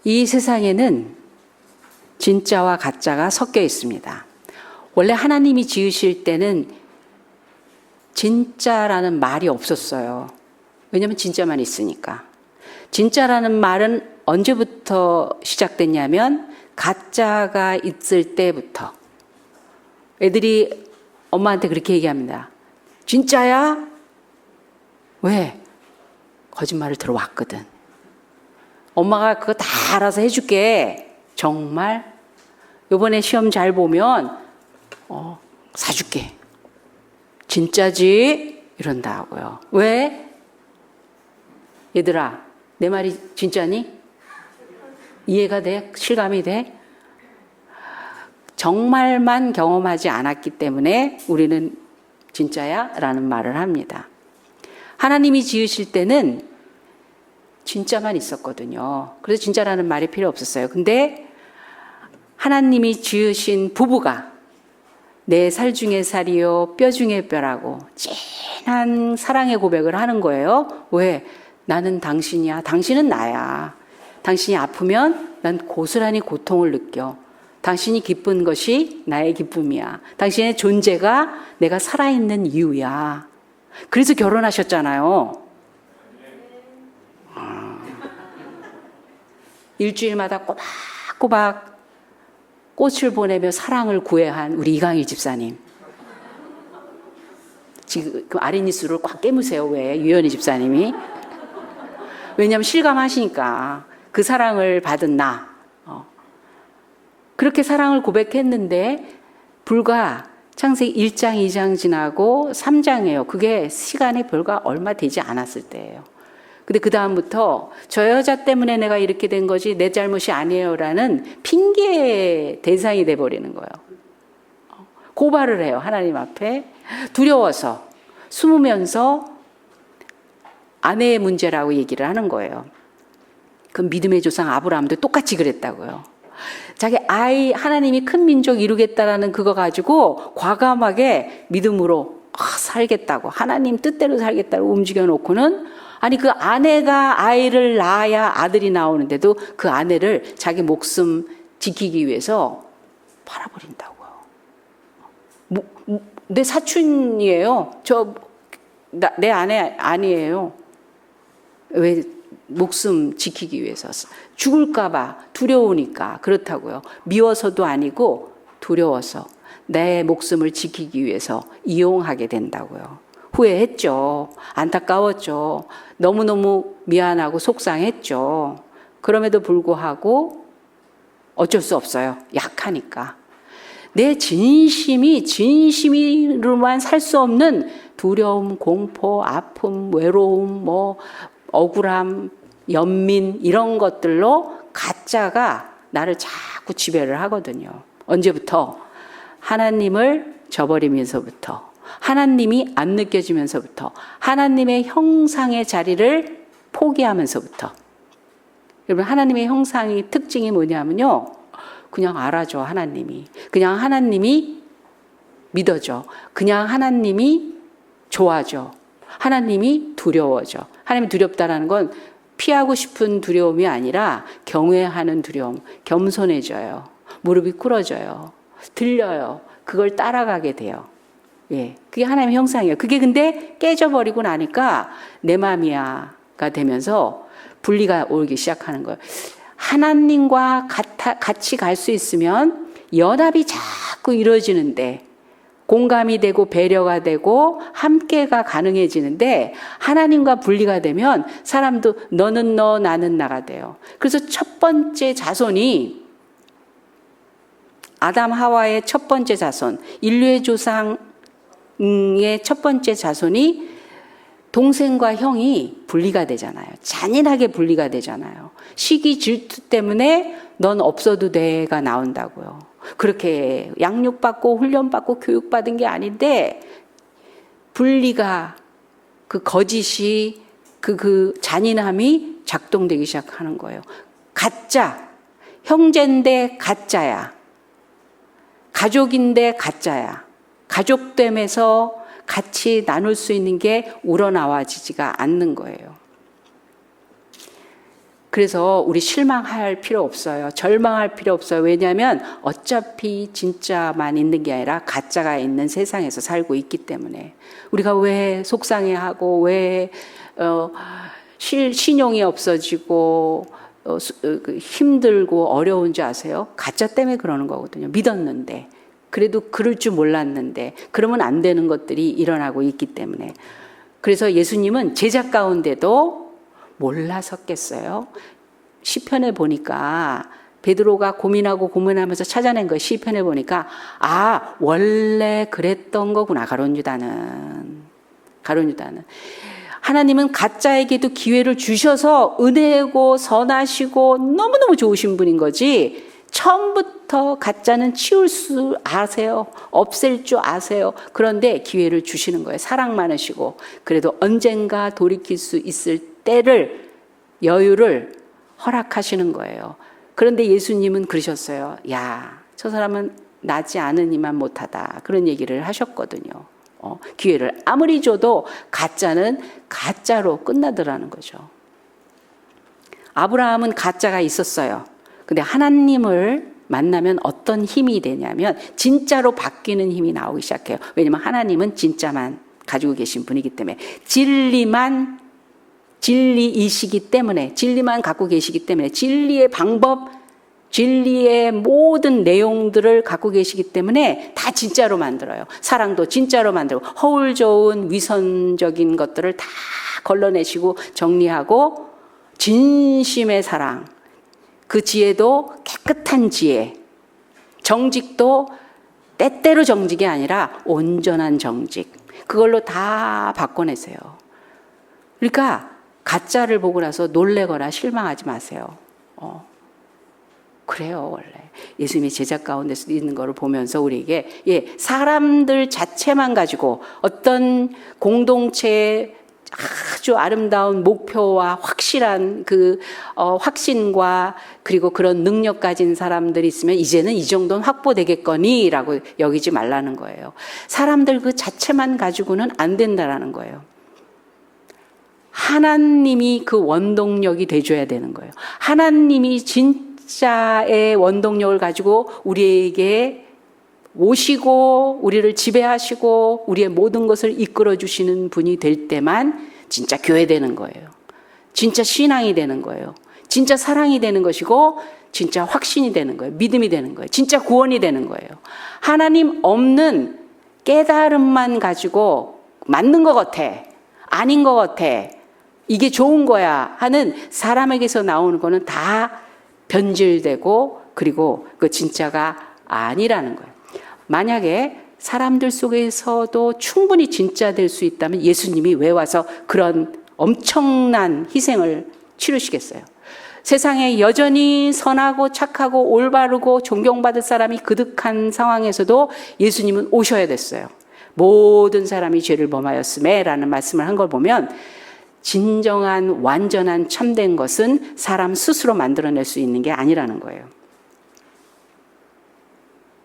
이 세상에는 진짜와 가짜가 섞여 있습니다. 원래 하나님이 지으실 때는 진짜라는 말이 없었어요. 왜냐하면 진짜만 있으니까. 진짜라는 말은 언제부터 시작됐냐면 가짜가 있을 때부터. 애들이 엄마한테 그렇게 얘기합니다. 진짜야? 왜? 거짓말을 들어왔거든. 엄마가 그거 다 알아서 해줄게. 정말? 요번에 시험 잘 보면 사줄게. 진짜지? 이런다고요. 왜? 얘들아, 내 말이 진짜니? 이해가 돼? 실감이 돼? 정말만 경험하지 않았기 때문에 우리는 진짜야? 라는 말을 합니다. 하나님이 지으실 때는 진짜만 있었거든요. 그래서 진짜라는 말이 필요 없었어요. 근데 하나님이 지으신 부부가 내 살 중에 살이요 뼈 중에 뼈라고 진한 사랑의 고백을 하는 거예요. 왜? 나는 당신이야. 당신은 나야. 당신이 아프면 난 고스란히 고통을 느껴. 당신이 기쁜 것이 나의 기쁨이야. 당신의 존재가 내가 살아있는 이유야. 그래서 결혼하셨잖아요. 일주일마다 꼬박꼬박 꽃을 보내며 사랑을 구애한 우리 이강일 집사님. 지금 아랫니수를 꽉 깨무세요. 왜? 유연희 집사님이. 왜냐하면 실감하시니까 그 사랑을 받은 나. 그렇게 사랑을 고백했는데 불과 창세기 1장, 2장 지나고 3장이에요. 그게 시간이 불과 얼마 되지 않았을 때예요. 근데 그 다음부터 저 여자 때문에 내가 이렇게 된 거지 내 잘못이 아니에요라는 핑계의 대상이 돼버리는 거예요. 고발을 해요. 하나님 앞에. 두려워서 숨으면서 아내의 문제라고 얘기를 하는 거예요. 그 믿음의 조상 아브라함도 똑같이 그랬다고요. 자기 아이 하나님이 큰 민족 이루겠다라는 그거 가지고 과감하게 믿음으로 살겠다고 하나님 뜻대로 살겠다고 움직여 놓고는 아니 그 아내가 아이를 낳아야 아들이 나오는데도 그 아내를 자기 목숨 지키기 위해서 팔아버린다고요. 내 사촌이에요. 내 아내 아니에요. 왜? 목숨 지키기 위해서. 죽을까봐 두려우니까 그렇다고요. 미워서도 아니고 두려워서 내 목숨을 지키기 위해서 이용하게 된다고요. 후회했죠. 안타까웠죠. 너무너무 미안하고 속상했죠. 그럼에도 불구하고 어쩔 수 없어요. 약하니까. 내 진심으로만 살 수 없는 두려움, 공포, 아픔, 외로움, 억울함, 연민 이런 것들로 가짜가 나를 자꾸 지배를 하거든요. 언제부터? 하나님을 저버리면서부터, 하나님이 안 느껴지면서부터, 하나님의 형상의 자리를 포기하면서부터. 여러분 하나님의 형상의 특징이 뭐냐면요. 그냥 알아줘 하나님이. 그냥 하나님이 믿어줘. 그냥 하나님이 좋아져. 하나님이 두려워져. 하나님이 두렵다라는 건 피하고 싶은 두려움이 아니라 경외하는 두려움. 겸손해져요. 무릎이 꿇어져요. 들려요. 그걸 따라가게 돼요. 예, 그게 하나님의 형상이에요. 그게 근데 깨져버리고 나니까 내 맘이야가 되면서 분리가 오기 시작하는 거예요. 하나님과 같이 갈 수 있으면 연합이 자꾸 이루어지는데 공감이 되고 배려가 되고 함께가 가능해지는데 하나님과 분리가 되면 사람도 너는 너 나는 나가 돼요. 그래서 첫 번째 자손이 아담 하와의 첫 번째 자손, 인류의 조상의 첫 번째 자손이 동생과 형이 분리가 되잖아요. 잔인하게 분리가 되잖아요. 시기 질투 때문에 넌 없어도 돼가 나온다고요. 그렇게 양육받고 훈련받고 교육받은 게 아닌데 분리가 그 거짓이 그 잔인함이 작동되기 시작하는 거예요. 가짜, 형제인데 가짜야. 가족인데 가짜야. 가족됨에서 같이 나눌 수 있는 게 우러나와지지가 않는 거예요. 그래서 우리 실망할 필요 없어요. 절망할 필요 없어요. 왜냐하면 어차피 진짜만 있는 게 아니라 가짜가 있는 세상에서 살고 있기 때문에. 우리가 왜 속상해하고 왜 신용이 없어지고 힘들고 어려운지 아세요? 가짜 때문에 그러는 거거든요. 믿었는데. 그래도 그럴 줄 몰랐는데 그러면 안 되는 것들이 일어나고 있기 때문에. 그래서 예수님은 제자 가운데도 몰라섰겠어요. 시편에 보니까 베드로가 고민하고 고민하면서 찾아낸 거 시편에 보니까 원래 그랬던 거구나. 가룟 유다는 하나님은 가짜에게도 기회를 주셔서 은혜고 선하시고 너무너무 좋으신 분인 거지. 처음부터 가짜는 치울 수 아세요. 없앨 줄 아세요. 그런데 기회를 주시는 거예요. 사랑 많으시고. 그래도 언젠가 돌이킬 수 있을 때를, 여유를 허락하시는 거예요. 그런데 예수님은 그러셨어요. 저 사람은 나지 않으니만 못하다. 그런 얘기를 하셨거든요. 기회를 아무리 줘도 가짜는 가짜로 끝나더라는 거죠. 아브라함은 가짜가 있었어요. 근데 하나님을 만나면 어떤 힘이 되냐면 진짜로 바뀌는 힘이 나오기 시작해요. 왜냐하면 하나님은 진짜만 가지고 계신 분이기 때문에 진리이시기 때문에 진리만 갖고 계시기 때문에 진리의 방법, 진리의 모든 내용들을 갖고 계시기 때문에 다 진짜로 만들어요. 사랑도 진짜로 만들고 허울 좋은 위선적인 것들을 다 걸러내시고 정리하고 진심의 사랑, 그 지혜도 깨끗한 지혜, 정직도 때때로 정직이 아니라 온전한 정직, 그걸로 다 바꿔내세요. 그러니까 가짜를 보고 나서 놀래거나 실망하지 마세요. 그래요. 원래 예수님이 제자 가운데서 있는 것을 보면서 우리에게 사람들 자체만 가지고 어떤 공동체의 아주 아름다운 목표와 확실한 그 확신과 그리고 그런 능력 가진 사람들이 있으면 이제는 이 정도는 확보되겠거니 라고 여기지 말라는 거예요. 사람들 그 자체만 가지고는 안 된다라는 거예요. 하나님이 그 원동력이 돼줘야 되는 거예요. 하나님이 진짜의 원동력을 가지고 우리에게 오시고 우리를 지배하시고 우리의 모든 것을 이끌어 주시는 분이 될 때만 진짜 교회 되는 거예요. 진짜 신앙이 되는 거예요. 진짜 사랑이 되는 것이고 진짜 확신이 되는 거예요. 믿음이 되는 거예요. 진짜 구원이 되는 거예요. 하나님 없는 깨달음만 가지고 맞는 것 같아, 아닌 것 같아, 이게 좋은 거야 하는 사람에게서 나오는 거는 다 변질되고 그리고 그 진짜가 아니라는 거예요. 만약에 사람들 속에서도 충분히 진짜 될 수 있다면 예수님이 왜 와서 그런 엄청난 희생을 치르시겠어요? 세상에 여전히 선하고 착하고 올바르고 존경받을 사람이 그득한 상황에서도 예수님은 오셔야 됐어요. 모든 사람이 죄를 범하였음에 라는 말씀을 한 걸 보면 진정한 완전한 참된 것은 사람 스스로 만들어낼 수 있는 게 아니라는 거예요.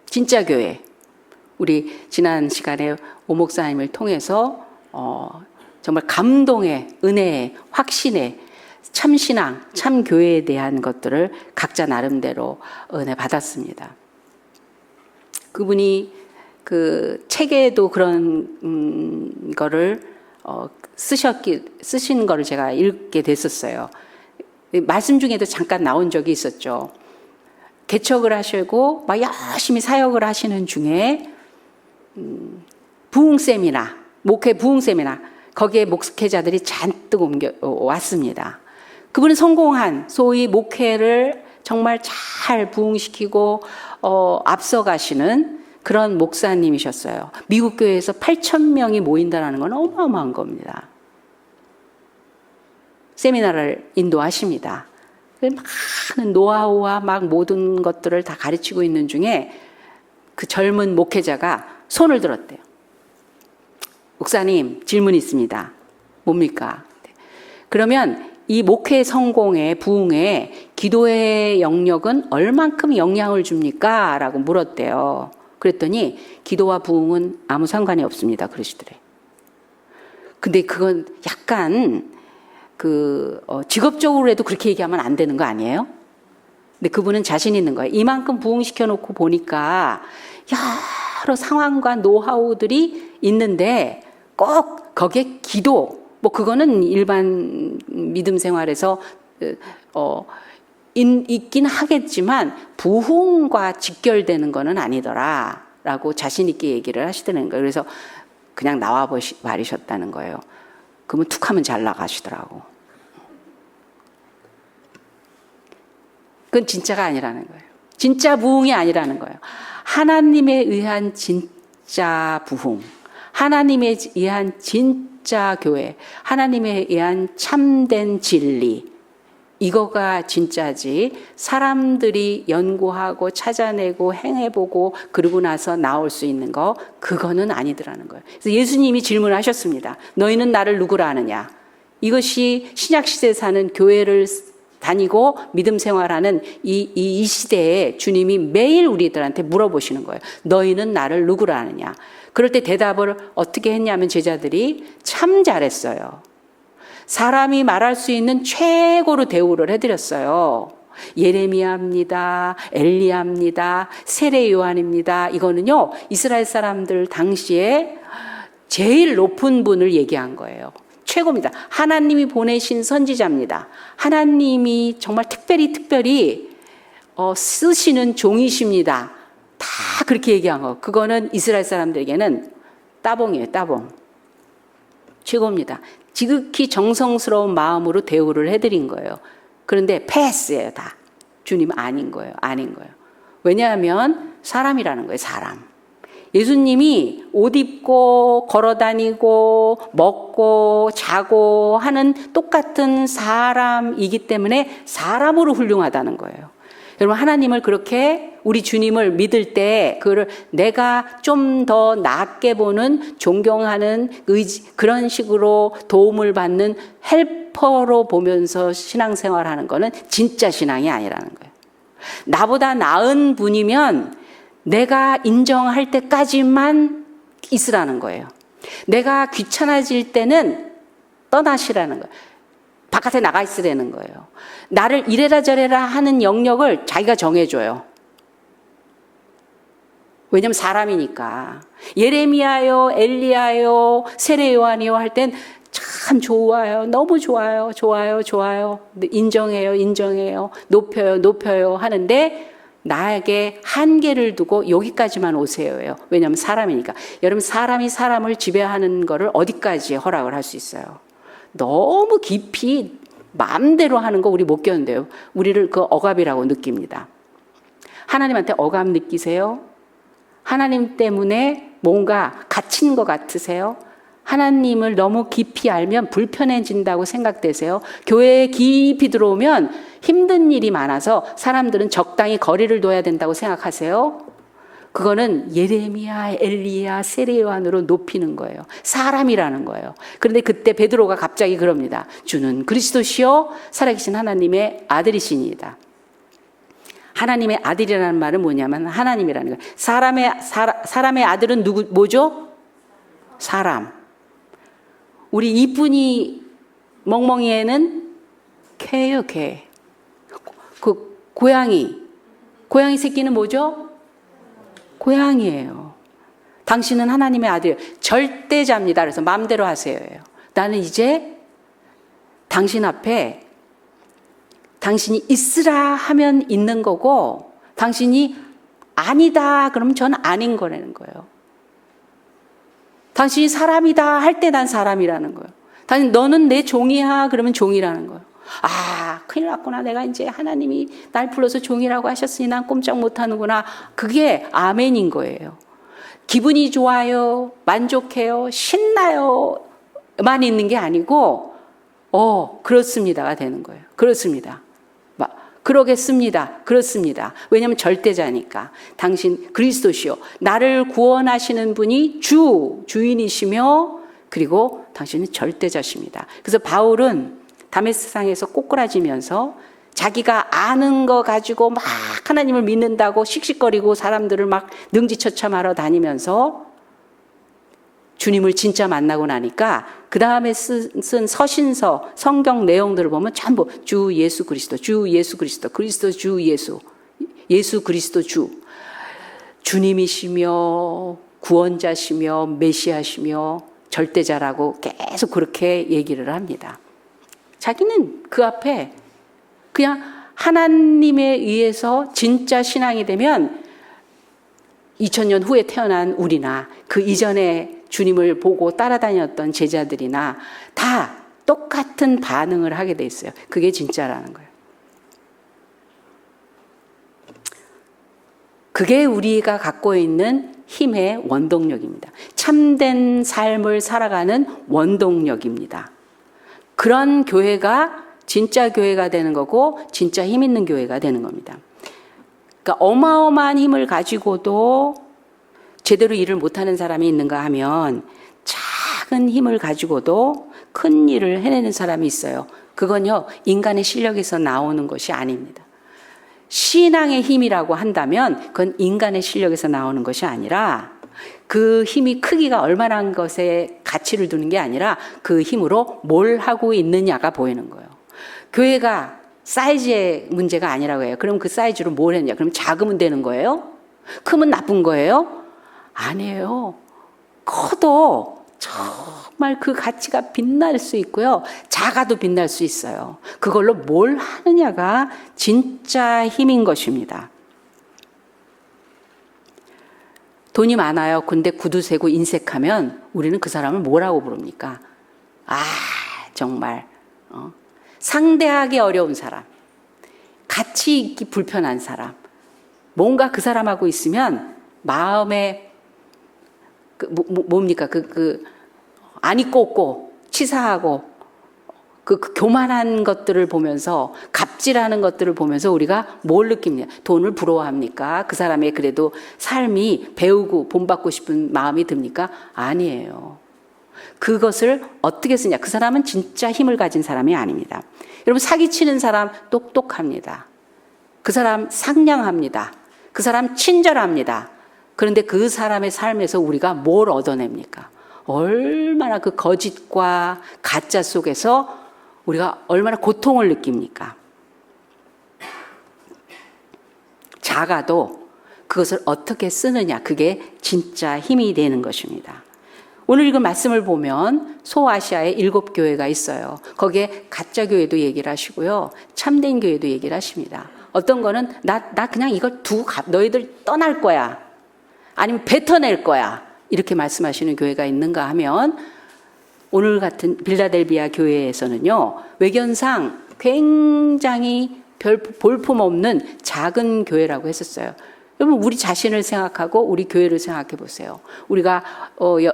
진짜 교회, 우리 지난 시간에 오 목사님을 통해서 정말 감동의, 은혜의, 확신의 참신앙, 참교회에 대한 것들을 각자 나름대로 은혜 받았습니다. 그분이 그 책에도 그런 거를 쓰신 거를 제가 읽게 됐었어요. 말씀 중에도 잠깐 나온 적이 있었죠. 개척을 하시고 막 열심히 사역을 하시는 중에 부흥 세미나, 목회 부흥 세미나, 거기에 목회자들이 잔뜩 왔습니다. 그분은 성공한 소위 목회를 정말 잘 부흥시키고 앞서가시는 그런 목사님이셨어요. 미국 교회에서 8,000명이 모인다는 건 어마어마한 겁니다. 세미나를 인도하십니다. 많은 노하우와 막 모든 것들을 다 가르치고 있는 중에 그 젊은 목회자가 손을 들었대요. 목사님, 질문이 있습니다. 뭡니까? 그러면 이 목회 성공의 부흥에 기도의 영역은 얼만큼 영향을 줍니까? 라고 물었대요. 그랬더니 기도와 부흥은 아무 상관이 없습니다. 그러시더래. 근데 그건 약간 직업적으로라도 그렇게 얘기하면 안 되는 거 아니에요? 근데 그분은 자신 있는 거예요. 이만큼 부흥시켜 놓고 보니까 여러 상황과 노하우들이 있는데 꼭 거기에 기도, 뭐 그거는 일반 믿음 생활에서 있긴 하겠지만 부흥과 직결되는 거는 아니더라 라고 자신 있게 얘기를 하시더라는 거예요. 그래서 그냥 나와 버리셨다는 거예요. 그러면 툭 하면 잘 나가시더라고. 그건 진짜가 아니라는 거예요. 진짜 부흥이 아니라는 거예요. 하나님에 의한 진짜 부흥, 하나님에 의한 진짜 교회, 하나님에 의한 참된 진리, 이거가 진짜지 사람들이 연구하고 찾아내고 행해보고 그러고 나서 나올 수 있는 거, 그거는 아니더라는 거예요. 그래서 예수님이 질문하셨습니다. 너희는 나를 누구라 하느냐? 이것이 신약시대에 사는 교회를 다니고 믿음 생활하는 이 시대에 주님이 매일 우리들한테 물어보시는 거예요. 너희는 나를 누구라 하느냐? 그럴 때 대답을 어떻게 했냐면 제자들이 참 잘했어요. 사람이 말할 수 있는 최고로 대우를 해드렸어요. 예레미야입니다. 엘리야입니다. 세례 요한입니다. 이거는요, 이스라엘 사람들 당시에 제일 높은 분을 얘기한 거예요. 최고입니다. 하나님이 보내신 선지자입니다. 하나님이 정말 특별히 쓰시는 종이십니다. 다 그렇게 얘기한 거. 그거는 이스라엘 사람들에게는 따봉이에요. 따봉. 최고입니다. 지극히 정성스러운 마음으로 대우를 해드린 거예요. 그런데 패스예요, 다. 주님 아닌 거예요. 아닌 거예요. 왜냐하면 사람이라는 거예요, 사람. 예수님이 옷 입고 걸어다니고 먹고 자고 하는 똑같은 사람이기 때문에 사람으로 훌륭하다는 거예요. 여러분, 하나님을 그렇게 우리 주님을 믿을 때 그거를 내가 좀 더 낮게 보는, 존경하는 그런 식으로 도움을 받는 헬퍼로 보면서 신앙생활하는 거는 진짜 신앙이 아니라는 거예요. 나보다 나은 분이면 내가 인정할 때까지만 있으라는 거예요. 내가 귀찮아질 때는 떠나시라는 거예요. 바깥에 나가 있으라는 거예요. 나를 이래라 저래라 하는 영역을 자기가 정해줘요. 왜냐면 사람이니까. 예레미야요, 엘리야요, 세례 요한이요 할 땐 참 좋아요. 너무 좋아요. 인정해요. 높여요 하는데 나에게 한계를 두고 여기까지만 오세요예요. 왜냐하면 사람이니까. 여러분, 사람이 사람을 지배하는 거를 어디까지 허락을 할 수 있어요? 너무 깊이 마음대로 하는 거 우리 못 견뎌요. 우리를 그 억압이라고 느낍니다. 하나님한테 억압 느끼세요? 하나님 때문에 뭔가 갇힌 것 같으세요? 하나님을 너무 깊이 알면 불편해진다고 생각되세요? 교회에 깊이 들어오면 힘든 일이 많아서 사람들은 적당히 거리를 둬야 된다고 생각하세요? 그거는 예레미야, 엘리야, 세례 요한으로 높이는 거예요. 사람이라는 거예요. 그런데 그때 베드로가 갑자기 그럽니다. 주는 그리스도시요 살아계신 하나님의 아들이시니이다. 하나님의 아들이라는 말은 뭐냐면 하나님이라는 거예요. 사람의 아들은 뭐죠? 사람. 우리 이쁜이 멍멍이에는 개예요, 개. 그 고양이 새끼는 뭐죠? 고양이에요. 당신은 하나님의 아들이에요. 절대자입니다. 그래서 마음대로 하세요예요. 나는 이제 당신 앞에 당신이 있으라 하면 있는 거고 당신이 아니다 그러면 저는 아닌 거라는 거예요. 당신이 사람이다 할 때 난 사람이라는 거예요. 당신 너는 내 종이야 그러면 종이라는 거예요. 아, 큰일 났구나. 내가 이제 하나님이 날 불러서 종이라고 하셨으니 난 꼼짝 못하는구나. 그게 아멘인 거예요. 기분이 좋아요, 만족해요, 신나요 만 있는 게 아니고 그렇습니다가 되는 거예요. 그렇습니다. 그렇습니다. 왜냐하면 절대자니까. 당신 그리스도시요. 나를 구원하시는 분이 주인이시며 그리고 당신은 절대자십니다. 그래서 바울은 다메스상에서 꼬꾸라지면서 자기가 아는 거 가지고 막 하나님을 믿는다고 씩씩거리고 사람들을 막 능지처참하러 다니면서 주님을 진짜 만나고 나니까 그 다음에 쓴 서신서 성경 내용들을 보면 전부 주 예수 그리스도, 주 예수 그리스도, 그리스도 주 예수, 예수 그리스도 주, 주님이시며 구원자시며 메시아시며 절대자라고 계속 그렇게 얘기를 합니다. 자기는 그 앞에 그냥 하나님에 의해서 진짜 신앙이 되면 2000년 후에 태어난 우리나 그 이전에 주님을 보고 따라다녔던 제자들이나 다 똑같은 반응을 하게 돼 있어요. 그게 진짜라는 거예요. 그게 우리가 갖고 있는 힘의 원동력입니다. 참된 삶을 살아가는 원동력입니다. 그런 교회가 진짜 교회가 되는 거고 진짜 힘 있는 교회가 되는 겁니다. 그러니까 어마어마한 힘을 가지고도 제대로 일을 못하는 사람이 있는가 하면 작은 힘을 가지고도 큰 일을 해내는 사람이 있어요. 그건요, 인간의 실력에서 나오는 것이 아닙니다. 신앙의 힘이라고 한다면 그건 인간의 실력에서 나오는 것이 아니라 그 힘이 크기가 얼마나 것에 가치를 두는 게 아니라 그 힘으로 뭘 하고 있느냐가 보이는 거예요. 교회가 사이즈의 문제가 아니라고 해요. 그럼 그 사이즈로 뭘 했냐? 그럼 작으면 되는 거예요? 크면 나쁜 거예요? 아니에요. 커도 정말 그 가치가 빛날 수 있고요. 작아도 빛날 수 있어요. 그걸로 뭘 하느냐가 진짜 힘인 것입니다. 돈이 많아요. 근데 구두 세고 인색하면 우리는 그 사람을 뭐라고 부릅니까? 정말 상대하기 어려운 사람, 같이 있기 불편한 사람, 뭔가 그 사람하고 있으면 마음에 뭡니까? 안이 꽂고 치사하고 그 교만한 것들을 보면서 갑질하는 것들을 보면서 우리가 뭘 느낍니까? 돈을 부러워합니까? 그 사람의 그래도 삶이 배우고 본받고 싶은 마음이 듭니까? 아니에요. 그것을 어떻게 쓰냐? 그 사람은 진짜 힘을 가진 사람이 아닙니다. 여러분, 사기치는 사람 똑똑합니다. 그 사람 상냥합니다. 그 사람 친절합니다. 그런데 그 사람의 삶에서 우리가 뭘 얻어냅니까? 얼마나 그 거짓과 가짜 속에서 우리가 얼마나 고통을 느낍니까? 작아도 그것을 어떻게 쓰느냐, 그게 진짜 힘이 되는 것입니다. 오늘 읽은 말씀을 보면 소아시아에 7교회가 있어요. 거기에 가짜 교회도 얘기를 하시고요. 참된 교회도 얘기를 하십니다. 어떤 거는 나 그냥 이걸 두고 너희들 떠날 거야. 아니면 뱉어낼 거야. 이렇게 말씀하시는 교회가 있는가 하면 오늘 같은 빌라델비아 교회에서는요. 외견상 굉장히 별 볼품없는 작은 교회라고 했었어요. 여러분, 우리 자신을 생각하고 우리 교회를 생각해 보세요. 우리가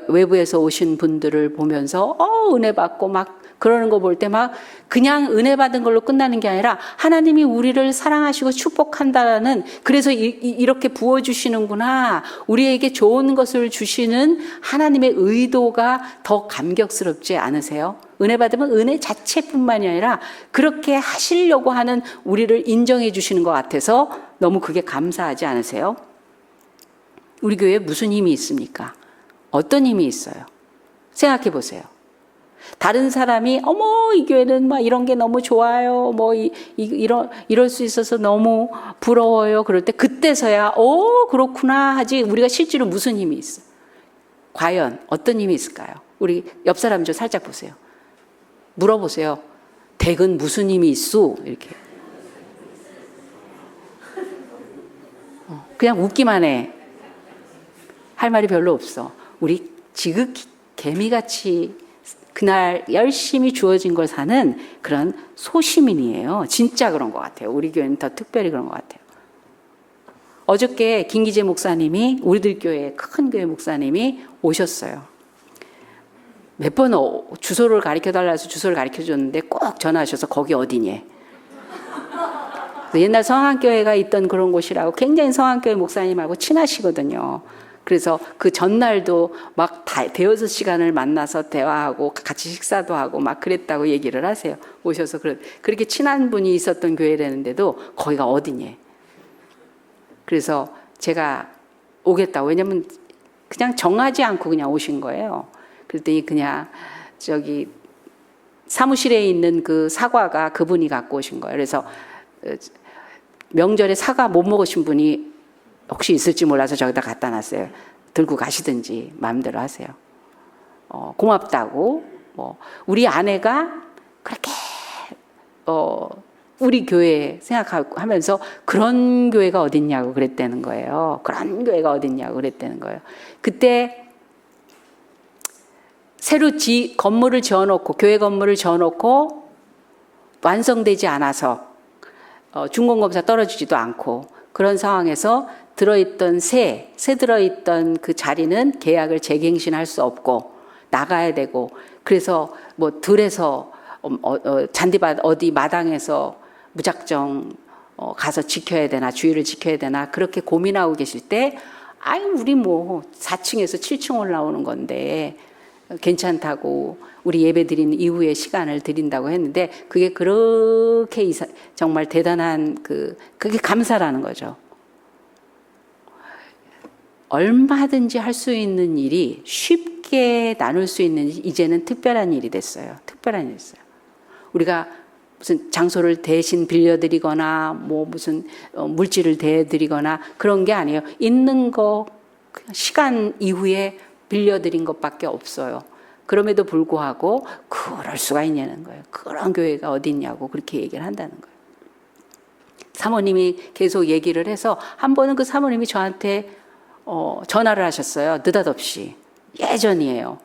외부에서 오신 분들을 보면서 은혜 받고 막 그러는 거 볼 때 막 그냥 은혜 받은 걸로 끝나는 게 아니라 하나님이 우리를 사랑하시고 축복한다는, 그래서 이렇게 부어주시는구나, 우리에게 좋은 것을 주시는 하나님의 의도가 더 감격스럽지 않으세요? 은혜 받으면 은혜 자체뿐만이 아니라 그렇게 하시려고 하는 우리를 인정해 주시는 것 같아서 너무 그게 감사하지 않으세요? 우리 교회에 무슨 힘이 있습니까? 어떤 힘이 있어요? 생각해 보세요. 다른 사람이 이 교회는 막 이런 게 너무 좋아요. 이럴 수 있어서 너무 부러워요. 그럴 때 그때서야 그렇구나 하지, 우리가 실제로 무슨 힘이 있어? 과연 어떤 힘이 있을까요? 우리 옆 사람 좀 살짝 보세요. 물어보세요. 댁은 무슨 힘이 있어? 이렇게. 그냥 웃기만 해. 할 말이 별로 없어. 우리 지극히 개미같이 그날 열심히 주어진 걸 사는 그런 소시민이에요. 진짜 그런 것 같아요. 우리 교회는 더 특별히 그런 것 같아요. 어저께 김기재 목사님이, 우리들 교회 큰 교회 목사님이 오셨어요. 몇 번 주소를 가르쳐달라 해서 주소를 가르쳐줬는데 꼭 전화하셔서 거기 어디니? 옛날 성안교회가 있던 그런 곳이라고, 굉장히 성안교회 목사님하고 친하시거든요. 그래서 그 전날도 막 대여섯 시간을 만나서 대화하고 같이 식사도 하고 막 그랬다고 얘기를 하세요. 오셔서 그렇게 친한 분이 있었던 교회라는데도 거기가 어디니? 그래서 제가 오겠다고, 왜냐면 그냥 정하지 않고 그냥 오신 거예요. 그랬더니 그냥 저기 사무실에 있는 그 사과가 그분이 갖고 오신 거예요. 그래서 명절에 사과 못 먹으신 분이 혹시 있을지 몰라서 저기다 갖다 놨어요. 들고 가시든지 마음대로 하세요. 고맙다고. 우리 아내가 그렇게 우리 교회 생각하면서 그런 교회가 어딨냐고 그랬다는 거예요. 그런 교회가 어딨냐고 그랬다는 거예요. 그때 새로 건물을 지어놓고, 교회 건물을 지어놓고 완성되지 않아서 준공검사 떨어지지도 않고 그런 상황에서 새 들어있던 그 자리는 계약을 재갱신할 수 없고 나가야 되고, 그래서 뭐 들에서 잔디밭 어디 마당에서 무작정 가서 지켜야 되나, 주의를 지켜야 되나 그렇게 고민하고 계실 때, 우리 뭐 4층에서 7층 올라오는 건데 괜찮다고 우리 예배 드린 이후에 시간을 드린다고 했는데, 그게 그렇게 정말 대단한 그게 감사라는 거죠. 얼마든지 할 수 있는 일이 쉽게 나눌 수 있는, 이제는 특별한 일이 됐어요. 특별한 일이 됐어요. 우리가 무슨 장소를 대신 빌려드리거나 뭐 무슨 물질을 대드리거나 그런 게 아니에요. 있는 거 그냥 시간 이후에 빌려드린 것밖에 없어요. 그럼에도 불구하고 그럴 수가 있냐는 거예요. 그런 교회가 어디 있냐고 그렇게 얘기를 한다는 거예요. 사모님이 계속 얘기를 해서 한 번은 그 사모님이 저한테 전화를 하셨어요. 느닷없이. 예전이에요.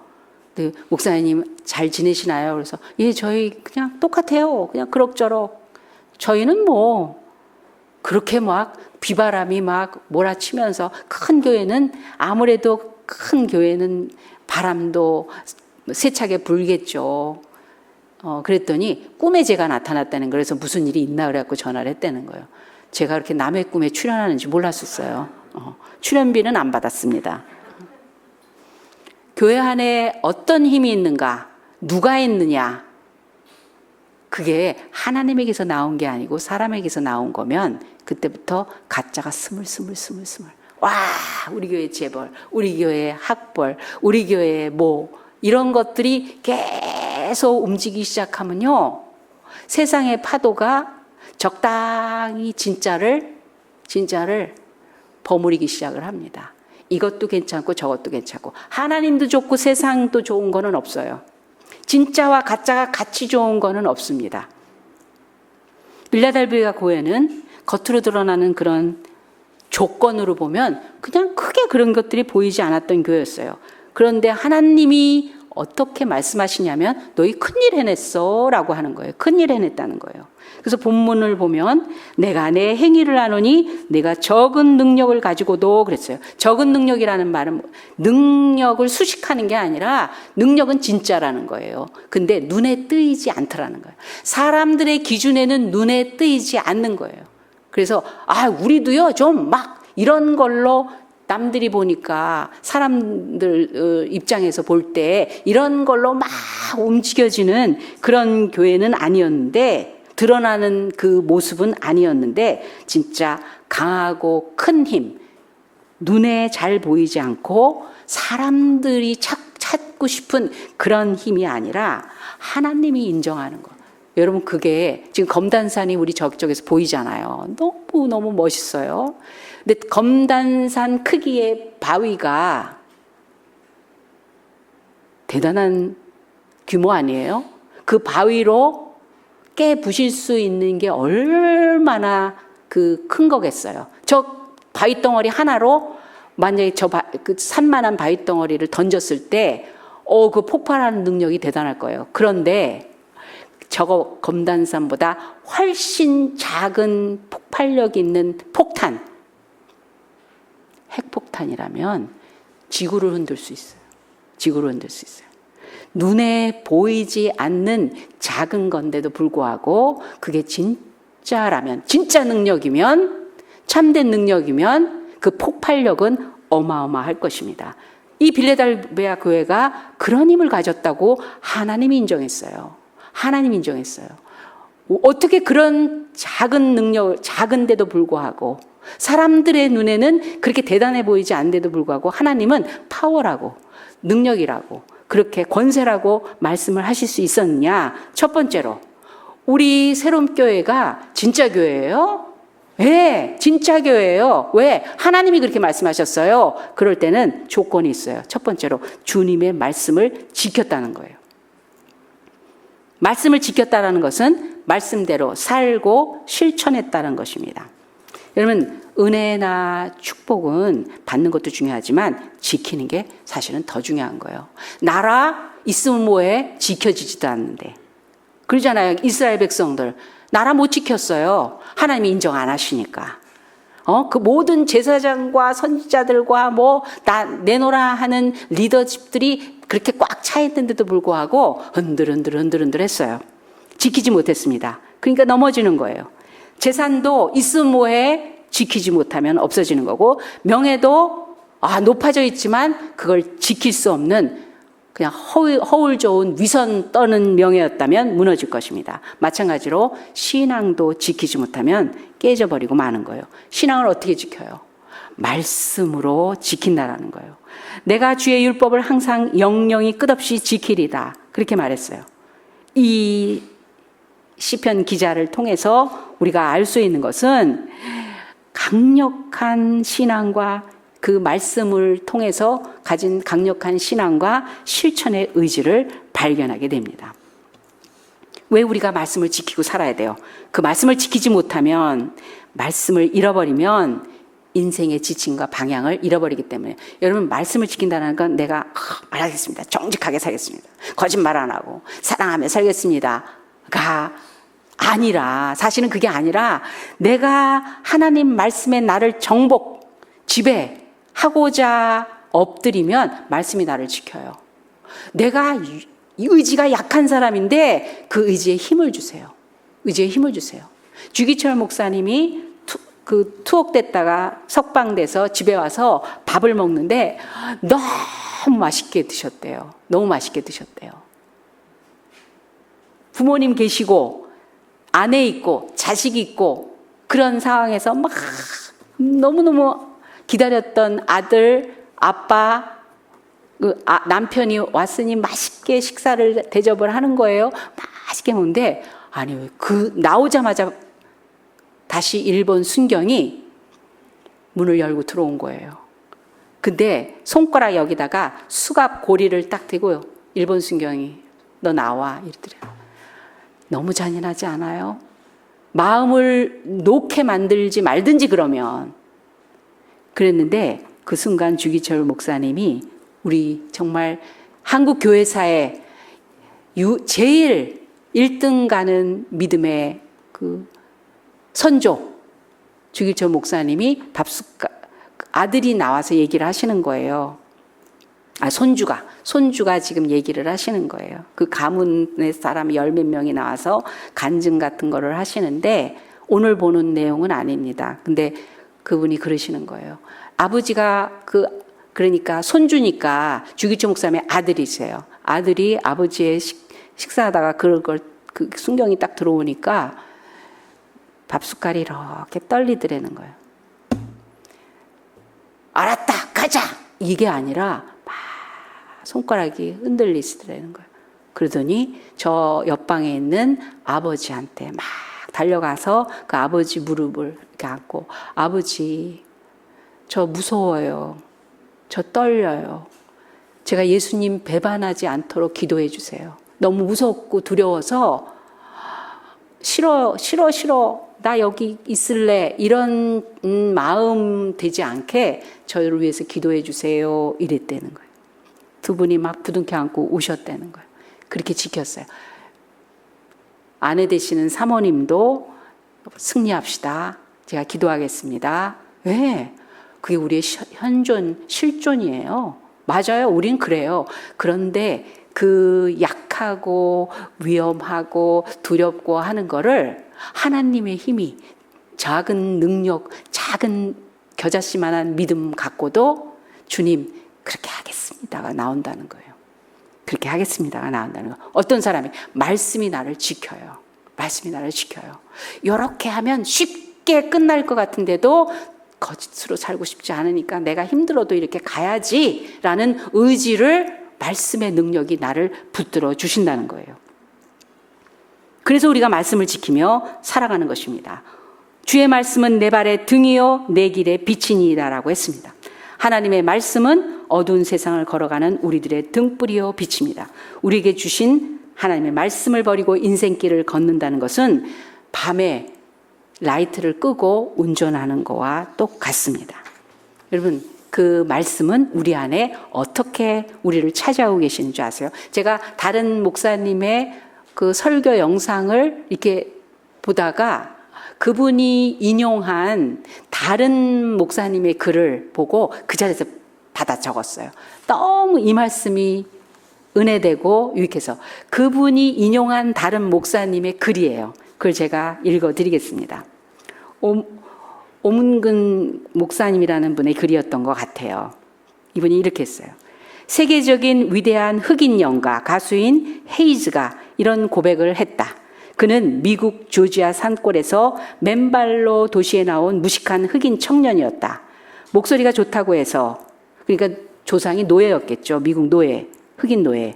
네, 목사님 잘 지내시나요? 그래서 예, 저희 그냥 똑같아요. 그냥 그럭저럭. 저희는 뭐 그렇게 막 비바람이 막 몰아치면서, 큰 교회는 아무래도 큰 교회는 바람도 세차게 불겠죠. 그랬더니 꿈에 제가 나타났다는 거예요. 그래서 무슨 일이 있나 그래갖고 전화를 했다는 거예요. 제가 그렇게 남의 꿈에 출연하는지 몰랐었어요. 출연비는 안 받았습니다. 교회 안에 어떤 힘이 있는가, 누가 있느냐, 그게 하나님에게서 나온 게 아니고 사람에게서 나온 거면 그때부터 가짜가 스물스물 와, 우리 교회 재벌, 우리 교회 학벌, 우리 교회 뭐 이런 것들이 계속 움직이기 시작하면요, 세상의 파도가 적당히 진짜를 버무리기 시작을 합니다. 이것도 괜찮고 저것도 괜찮고, 하나님도 좋고 세상도 좋은 거는 없어요. 진짜와 가짜가 같이 좋은 거는 없습니다. 빌라델비아 교회는 겉으로 드러나는 그런 조건으로 보면 그냥 크게 그런 것들이 보이지 않았던 교회였어요. 그런데 하나님이 어떻게 말씀하시냐면 너희 큰일 해냈어 라고 하는 거예요. 큰일 해냈다는 거예요. 그래서 본문을 보면 내가 내 행위를 아노니 내가 적은 능력을 가지고도 그랬어요. 적은 능력이라는 말은 능력을 수식하는 게 아니라 능력은 진짜라는 거예요. 근데 눈에 뜨이지 않더라는 거예요. 사람들의 기준에는 눈에 뜨이지 않는 거예요. 그래서 우리도요 좀 막 이런 걸로 남들이 보니까 사람들 입장에서 볼 때 이런 걸로 막 움직여지는 그런 교회는 아니었는데, 드러나는 그 모습은 아니었는데, 진짜 강하고 큰 힘, 눈에 잘 보이지 않고 사람들이 찾고 싶은 그런 힘이 아니라 하나님이 인정하는 거. 여러분, 그게 지금 검단산이 우리 저쪽에서 보이잖아요. 너무 멋있어요. 근데 검단산 크기의 바위가 대단한 규모 아니에요? 그 바위로 깨부실 수 있는 게 얼마나 큰 거겠어요. 저 바위 덩어리 하나로 만약에 그 산만한 바위 덩어리를 던졌을 때 그 폭발하는 능력이 대단할 거예요. 그런데 저거 검단산보다 훨씬 작은 폭발력 있는 폭탄, 핵폭탄이라면 지구를 흔들 수 있어요. 지구를 흔들 수 있어요. 눈에 보이지 않는 작은 건데도 불구하고 그게 진짜라면, 진짜 능력이면, 참된 능력이면 그 폭발력은 어마어마할 것입니다. 이 빌라델비아 교회가 그런 힘을 가졌다고 하나님이 인정했어요. 하나님이 인정했어요. 어떻게 그런 작은 능력, 작은데도 불구하고 사람들의 눈에는 그렇게 대단해 보이지 않는데도 불구하고 하나님은 파워라고, 능력이라고, 그렇게 권세라고 말씀을 하실 수 있었느냐? 첫 번째로, 우리 새로운 교회가 진짜 교회예요? 네, 진짜 교회예요. 왜? 하나님이 그렇게 말씀하셨어요. 그럴 때는 조건이 있어요. 첫 번째로, 주님의 말씀을 지켰다는 거예요. 말씀을 지켰다는 것은 말씀대로 살고 실천했다는 것입니다. 여러분, 은혜나 축복은 받는 것도 중요하지만 지키는 게 사실은 더 중요한 거예요. 나라 있으면 뭐해? 지켜지지도 않는데. 그러잖아요. 이스라엘 백성들. 나라 못 지켰어요. 하나님이 인정 안 하시니까. 그 모든 제사장과 선지자들과 내노라 하는 리더십들이 그렇게 꽉 차 있는데도 불구하고 흔들흔들 했어요. 지키지 못했습니다. 그러니까 넘어지는 거예요. 재산도 있으면 뭐해? 지키지 못하면 없어지는 거고, 명예도 높아져 있지만 그걸 지킬 수 없는 그냥 허울 좋은 위선 떠는 명예였다면 무너질 것입니다. 마찬가지로 신앙도 지키지 못하면 깨져버리고 마는 거예요. 신앙을 어떻게 지켜요? 말씀으로 지킨다라는 거예요. 내가 주의 율법을 항상 영영이 끝없이 지키리다. 그렇게 말했어요. 이 시편 기자를 통해서 우리가 알 수 있는 것은 강력한 신앙과 그 말씀을 통해서 가진 강력한 신앙과 실천의 의지를 발견하게 됩니다. 왜 우리가 말씀을 지키고 살아야 돼요? 그 말씀을 지키지 못하면, 말씀을 잃어버리면 인생의 지침과 방향을 잃어버리기 때문에, 여러분, 말씀을 지킨다는 건 내가 말하겠습니다. 정직하게 살겠습니다. 거짓말 안 하고 사랑하며 살겠습니다가 아니라, 사실은 그게 아니라 내가 하나님 말씀에 나를 지배하고자 엎드리면 말씀이 나를 지켜요. 내가 의지가 약한 사람인데 그 의지에 힘을 주세요. 의지에 힘을 주세요. 주기철 목사님이 투옥됐다가 석방돼서 집에 와서 밥을 먹는데 너무 맛있게 드셨대요. 너무 맛있게 드셨대요. 부모님 계시고 아내 있고 자식 있고 그런 상황에서 막 너무너무 기다렸던 아들, 아빠, 남편이 왔으니 맛있게 식사를 대접을 하는 거예요. 맛있게 먹는데, 아니, 나오자마자 다시 일본 순경이 문을 열고 들어온 거예요. 근데 손가락 여기다가 수갑 고리를 딱 대고요. 일본 순경이 너 나와 이러더래요. 너무 잔인하지 않아요? 마음을 놓게 만들지 말든지 그러면. 그랬는데 그 순간 주기철 목사님이 우리 정말 한국 교회사에 제일 1등 가는 믿음의 그 선조 주기철 목사님이 아들이 나와서 얘기를 하시는 거예요. 손주가 지금 얘기를 하시는 거예요. 그 가문의 사람 10몇 명이 나와서 간증 같은 거를 하시는데 오늘 보는 내용은 아닙니다. 근데 그분이 그러시는 거예요. 아버지가 그러니까 손주니까 주기철 목사님의 아들이세요. 아들이 아버지의 식사하다가 그 순경이 딱 들어오니까 밥숟갈이 이렇게 떨리더라는 거예요. 알았다, 가자! 이게 아니라 막 손가락이 흔들리시더라는 거예요. 그러더니 저 옆방에 있는 아버지한테 막 달려가서 그 아버지 무릎을 이렇게 안고, 아버지, 저 무서워요. 저 떨려요. 제가 예수님 배반하지 않도록 기도해 주세요. 너무 무섭고 두려워서 싫어. 나 여기 있을래. 이런 마음 되지 않게 저를 위해서 기도해 주세요. 이랬다는 거예요. 두 분이 막 부둥켜 안고 우셨다는 거예요. 그렇게 지켰어요. 아내 되시는 사모님도 승리합시다. 제가 기도하겠습니다. 왜? 그게 우리의 실존이에요. 맞아요. 우린 그래요. 그런데 그 약하고 위험하고 두렵고 하는 거를 하나님의 힘이, 작은 능력, 작은 겨자씨만한 믿음 갖고도 주님 그렇게 하겠습니다가 나온다는 거예요. 그렇게 하겠습니다가 나온다는 거예요. 어떤 사람이 말씀이 나를 지켜요. 말씀이 나를 지켜요. 이렇게 하면 쉽게 끝날 것 같은데도 거짓으로 살고 싶지 않으니까 내가 힘들어도 이렇게 가야지라는 의지를 말씀의 능력이 나를 붙들어 주신다는 거예요. 그래서 우리가 말씀을 지키며 살아가는 것입니다. 주의 말씀은 내 발의 등이요 내 길의 빛이니이다라고 했습니다. 하나님의 말씀은 어두운 세상을 걸어가는 우리들의 등불이요 빛입니다. 우리에게 주신 하나님의 말씀을 버리고 인생길을 걷는다는 것은 밤에 라이트를 끄고 운전하는 거와 똑같습니다. 여러분, 그 말씀은 우리 안에 어떻게 우리를 찾아오고 계시는 줄 아세요? 제가 다른 목사님의 그 설교 영상을 이렇게 보다가 그분이 인용한 다른 목사님의 글을 보고 그 자리에서 받아 적었어요. 너무 이 말씀이 은혜되고 유익해서 그분이 인용한 다른 목사님의 글이에요. 그걸 제가 읽어드리겠습니다. 오문근 목사님이라는 분의 글이었던 것 같아요. 이분이 이렇게 했어요. 세계적인 위대한 흑인 영가 가수인 헤이즈가 이런 고백을 했다. 그는 미국 조지아 산골에서 맨발로 도시에 나온 무식한 흑인 청년이었다. 목소리가 좋다고 해서, 그러니까 조상이 노예였겠죠. 미국 노예, 흑인 노예.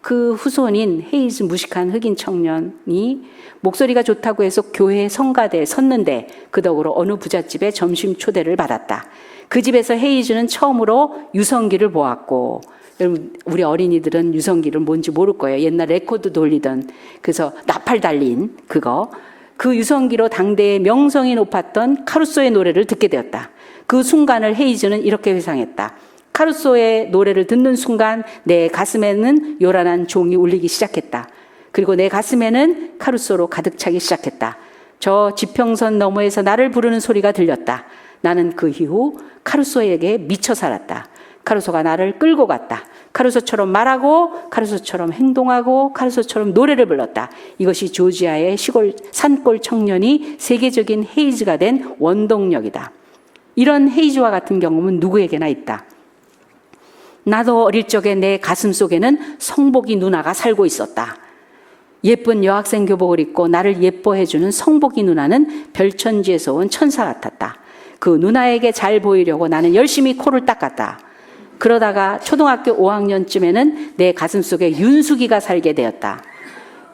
그 후손인 헤이즈 무식한 흑인 청년이 목소리가 좋다고 해서 교회 성가대에 섰는데 그 덕으로 어느 부잣집에 점심 초대를 받았다. 그 집에서 헤이즈는 처음으로 유성기를 보았고, 여러분 우리 어린이들은 유성기를 뭔지 모를 거예요. 옛날 레코드 돌리던, 그래서 나팔 달린 그거, 그 유성기로 당대의 명성이 높았던 카루소의 노래를 듣게 되었다. 그 순간을 헤이즈는 이렇게 회상했다. 카루소의 노래를 듣는 순간 내 가슴에는 요란한 종이 울리기 시작했다. 그리고 내 가슴에는 카루소로 가득 차기 시작했다. 저 지평선 너머에서 나를 부르는 소리가 들렸다. 나는 그 이후 카루소에게 미쳐 살았다. 카루소가 나를 끌고 갔다. 카루소처럼 말하고 카루소처럼 행동하고 카루소처럼 노래를 불렀다. 이것이 조지아의 시골 산골 청년이 세계적인 헤이즈가 된 원동력이다. 이런 헤이즈와 같은 경험은 누구에게나 있다. 나도 어릴 적에 내 가슴 속에는 성복이 누나가 살고 있었다. 예쁜 여학생 교복을 입고 나를 예뻐해주는 성복이 누나는 별천지에서 온 천사 같았다. 그 누나에게 잘 보이려고 나는 열심히 코를 닦았다. 그러다가 초등학교 5학년쯤에는 내 가슴 속에 윤숙이가 살게 되었다.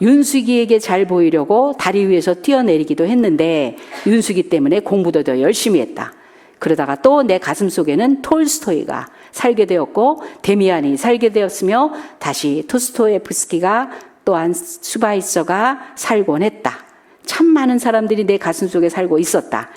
윤숙이에게 잘 보이려고 다리 위에서 뛰어내리기도 했는데 윤숙이 때문에 공부도 더 열심히 했다. 그러다가 또 내 가슴 속에는 톨스토이가 살게 되었고 데미안이 살게 되었으며 다시 토스토예프스키가 또한 슈바이처가 살곤 했다. 참 많은 사람들이 내 가슴 속에 살고 있었다.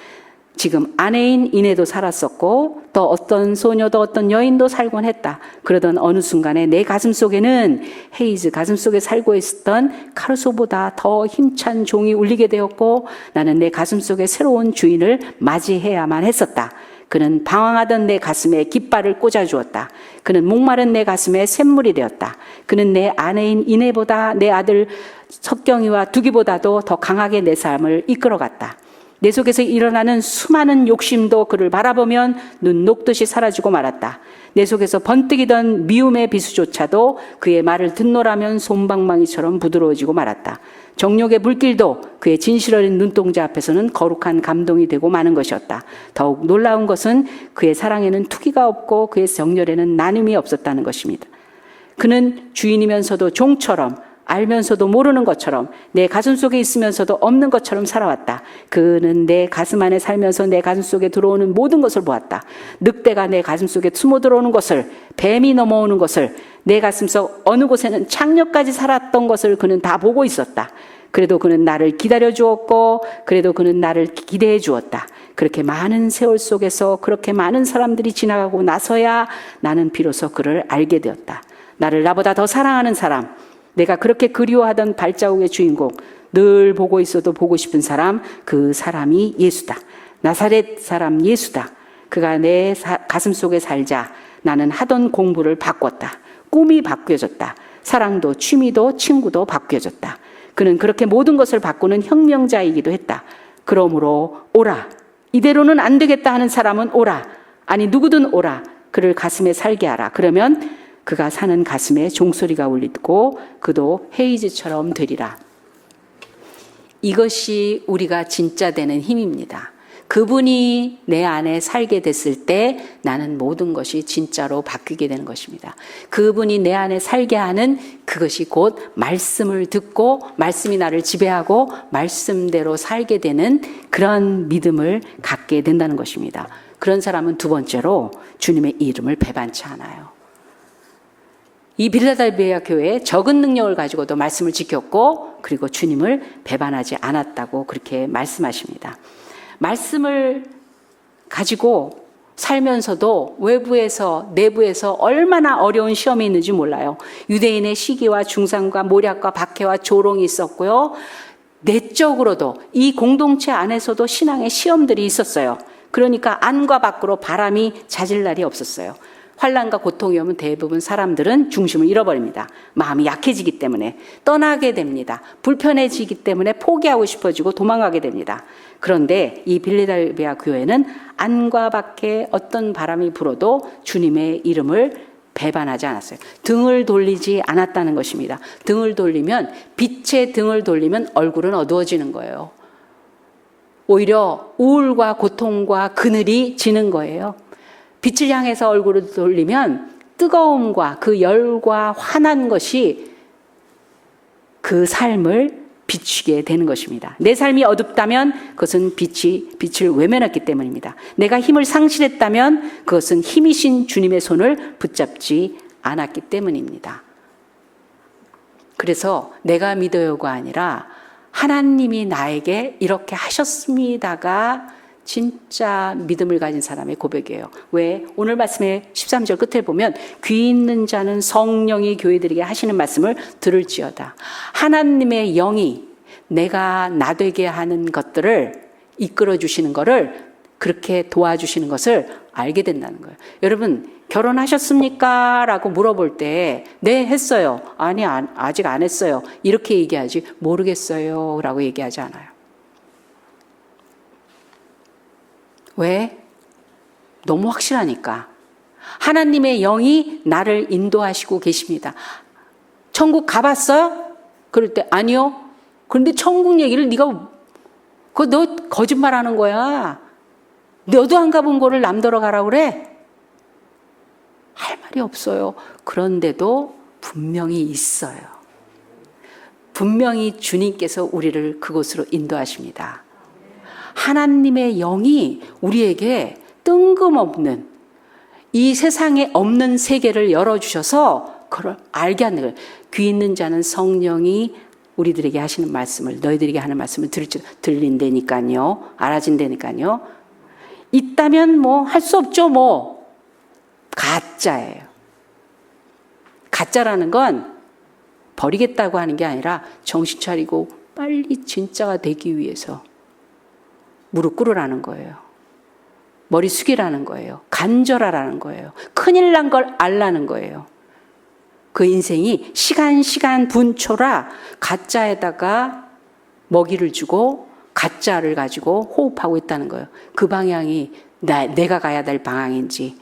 지금 아내인 이내도 살았었고 또 어떤 소녀도 어떤 여인도 살곤 했다. 그러던 어느 순간에 내 가슴 속에는 헤이즈 가슴 속에 살고 있었던 카루소보다 더 힘찬 종이 울리게 되었고 나는 내 가슴 속에 새로운 주인을 맞이해야만 했었다. 그는 방황하던 내 가슴에 깃발을 꽂아주었다. 그는 목마른 내 가슴에 샘물이 되었다. 그는 내 아내인 이내보다 내 아들 석경이와 두기보다도 더 강하게 내 삶을 이끌어갔다. 내 속에서 일어나는 수많은 욕심도 그를 바라보면 눈 녹듯이 사라지고 말았다. 내 속에서 번뜩이던 미움의 비수조차도 그의 말을 듣노라면 솜방망이처럼 부드러워지고 말았다. 정욕의 불길도 그의 진실 어린 눈동자 앞에서는 거룩한 감동이 되고 마는 것이었다. 더욱 놀라운 것은 그의 사랑에는 투기가 없고 그의 정열에는 나눔이 없었다는 것입니다. 그는 주인이면서도 종처럼 알면서도 모르는 것처럼 내 가슴 속에 있으면서도 없는 것처럼 살아왔다. 그는 내 가슴 안에 살면서 내 가슴 속에 들어오는 모든 것을 보았다. 늑대가 내 가슴 속에 숨어 들어오는 것을, 뱀이 넘어오는 것을, 내 가슴 속 어느 곳에는 창녀까지 살았던 것을 그는 다 보고 있었다. 그래도 그는 나를 기다려 주었고 그래도 그는 나를 기대해 주었다. 그렇게 많은 세월 속에서 그렇게 많은 사람들이 지나가고 나서야 나는 비로소 그를 알게 되었다. 나를 나보다 더 사랑하는 사람, 내가 그렇게 그리워하던 발자국의 주인공, 늘 보고 있어도 보고 싶은 사람, 그 사람이 예수다. 나사렛 사람 예수다. 그가 내 가슴 속에 살자 나는 하던 공부를 바꿨다. 꿈이 바뀌어졌다. 사랑도 취미도 친구도 바뀌어졌다. 그는 그렇게 모든 것을 바꾸는 혁명자이기도 했다. 그러므로 오라. 이대로는 안 되겠다 하는 사람은 오라. 아니 누구든 오라. 그를 가슴에 살게 하라. 그러면 그가 사는 가슴에 종소리가 울리고 그도 헤이즈처럼 되리라. 이것이 우리가 진짜 되는 힘입니다. 그분이 내 안에 살게 됐을 때 나는 모든 것이 진짜로 바뀌게 되는 것입니다. 그분이 내 안에 살게 하는 그것이 곧 말씀을 듣고 말씀이 나를 지배하고 말씀대로 살게 되는 그런 믿음을 갖게 된다는 것입니다. 그런 사람은 두 번째로 주님의 이름을 배반치 않아요. 이 빌라델비아 교회에 적은 능력을 가지고도 말씀을 지켰고 그리고 주님을 배반하지 않았다고 그렇게 말씀하십니다. 말씀을 가지고 살면서도 외부에서 내부에서 얼마나 어려운 시험이 있는지 몰라요. 유대인의 시기와 중상과 모략과 박해와 조롱이 있었고요. 내적으로도 이 공동체 안에서도 신앙의 시험들이 있었어요. 그러니까 안과 밖으로 바람이 잦을 날이 없었어요. 환난과 고통이 오면 대부분 사람들은 중심을 잃어버립니다. 마음이 약해지기 때문에 떠나게 됩니다. 불편해지기 때문에 포기하고 싶어지고 도망가게 됩니다. 그런데 이 빌라델비아 교회는 안과 밖에 어떤 바람이 불어도 주님의 이름을 배반하지 않았어요. 등을 돌리지 않았다는 것입니다. 등을 돌리면, 빛의 등을 돌리면 얼굴은 어두워지는 거예요. 오히려 우울과 고통과 그늘이 지는 거예요. 빛을 향해서 얼굴을 돌리면 뜨거움과 그 열과 환한 것이 그 삶을 비추게 되는 것입니다. 내 삶이 어둡다면 그것은 빛을 외면했기 때문입니다. 내가 힘을 상실했다면 그것은 힘이신 주님의 손을 붙잡지 않았기 때문입니다. 그래서 내가 믿어요가 아니라 하나님이 나에게 이렇게 하셨습니다가 진짜 믿음을 가진 사람의 고백이에요. 왜? 오늘 말씀의 13절 끝에 보면 귀 있는 자는 성령이 교회들에게 하시는 말씀을 들을지어다. 하나님의 영이 내가 나되게 하는 것들을 이끌어 주시는 것을 그렇게 도와주시는 것을 알게 된다는 거예요. 여러분 결혼하셨습니까? 라고 물어볼 때 네 했어요. 아니 아직 안 했어요. 이렇게 얘기하지 모르겠어요 라고 얘기하지 않아요. 왜? 너무 확실하니까. 하나님의 영이 나를 인도하시고 계십니다. 천국 가봤어요? 그럴 때 아니요. 그런데 천국 얘기를 네가 너 거짓말하는 거야. 너도 안 가본 거를 남더러 가라고 그래? 할 말이 없어요. 그런데도 분명히 있어요. 분명히 주님께서 우리를 그곳으로 인도하십니다. 하나님의 영이 우리에게 뜬금없는 이 세상에 없는 세계를 열어주셔서 그걸 알게 하는 거예요. 귀 있는 자는 성령이 우리들에게 하시는 말씀을 너희들에게 하는 말씀을 들린다니까요. 알아진다니까요. 있다면 뭐 할 수 없죠. 뭐 가짜예요. 가짜라는 건 버리겠다고 하는 게 아니라 정신 차리고 빨리 진짜가 되기 위해서 무릎 꿇으라는 거예요. 머리 숙이라는 거예요. 간절하라는 거예요. 큰일 난 걸 알라는 거예요. 그 인생이 시간 분초라 가짜에다가 먹이를 주고 가짜를 가지고 호흡하고 있다는 거예요. 그 방향이 내가 가야 될 방향인지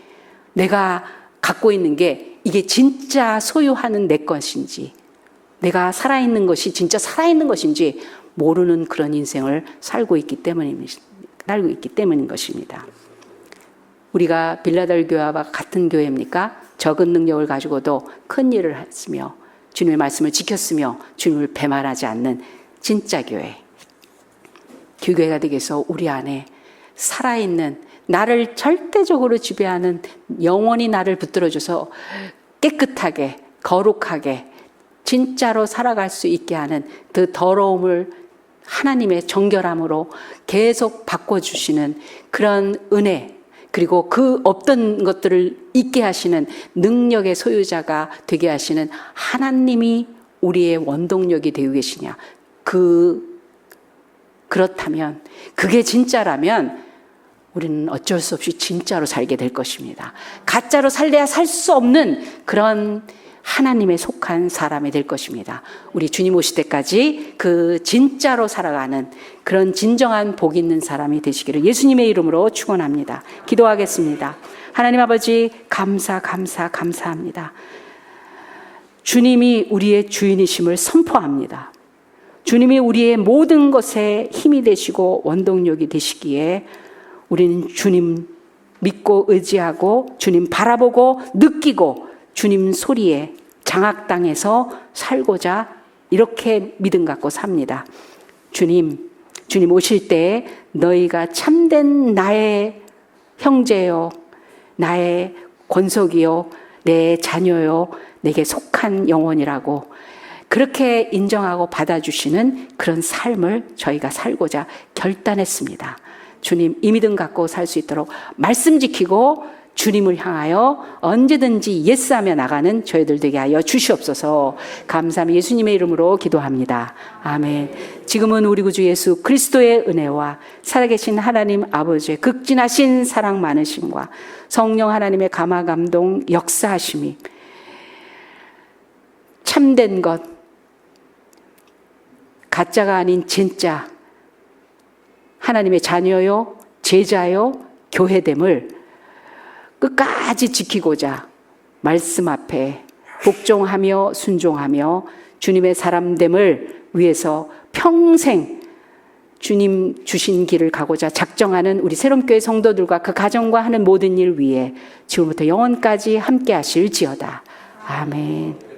내가 갖고 있는 게 이게 진짜 소유하는 내 것인지 내가 살아있는 것이 진짜 살아있는 것인지 모르는 그런 인생을 살고 있기 때문인 것입니다. 우리가 빌라델 교회와 같은 교회입니까? 적은 능력을 가지고도 큰 일을 했으며 주님의 말씀을 지켰으며 주님을 배반하지 않는 진짜 교회. 그 교회가 되기 위해서 우리 안에 살아있는 나를 절대적으로 지배하는 영원히 나를 붙들어줘서 깨끗하게 거룩하게 진짜로 살아갈 수 있게 하는 그 더러움을 하나님의 정결함으로 계속 바꿔주시는 그런 은혜 그리고 그 없던 것들을 있게 하시는 능력의 소유자가 되게 하시는 하나님이 우리의 원동력이 되고 계시냐. 그렇다면 그게 진짜라면 우리는 어쩔 수 없이 진짜로 살게 될 것입니다. 가짜로 살래야 살 수 없는 그런 하나님에 속한 사람이 될 것입니다. 우리 주님 오실 때까지 그 진짜로 살아가는 그런 진정한 복 있는 사람이 되시기를 예수님의 이름으로 축원합니다. 기도하겠습니다. 하나님 아버지 감사합니다. 주님이 우리의 주인이심을 선포합니다. 주님이 우리의 모든 것에 힘이 되시고 원동력이 되시기에 우리는 주님 믿고 의지하고 주님 바라보고 느끼고 주님 소리에 장악당해서 살고자 이렇게 믿음 갖고 삽니다. 주님 오실 때 너희가 참된 나의 형제요, 나의 권속이요, 내 자녀요, 내게 속한 영혼이라고 그렇게 인정하고 받아주시는 그런 삶을 저희가 살고자 결단했습니다. 주님 이 믿음 갖고 살 수 있도록 말씀 지키고 주님을 향하여 언제든지 예스하며 나가는 저희들 되게 하여 주시옵소서. 감사하며 예수님의 이름으로 기도합니다. 아멘. 지금은 우리 구주 예수 그리스도의 은혜와 살아계신 하나님 아버지의 극진하신 사랑 많으심과 성령 하나님의 감화 감동 역사하심이 참된 것, 가짜가 아닌 진짜 하나님의 자녀요, 제자요, 교회됨을 끝까지 지키고자 말씀 앞에 복종하며 순종하며 주님의 사람됨을 위해서 평생 주님 주신 길을 가고자 작정하는 우리 새롬교회 성도들과 그 가정과 하는 모든 일 위에 지금부터 영원까지 함께 하실지어다. 아멘.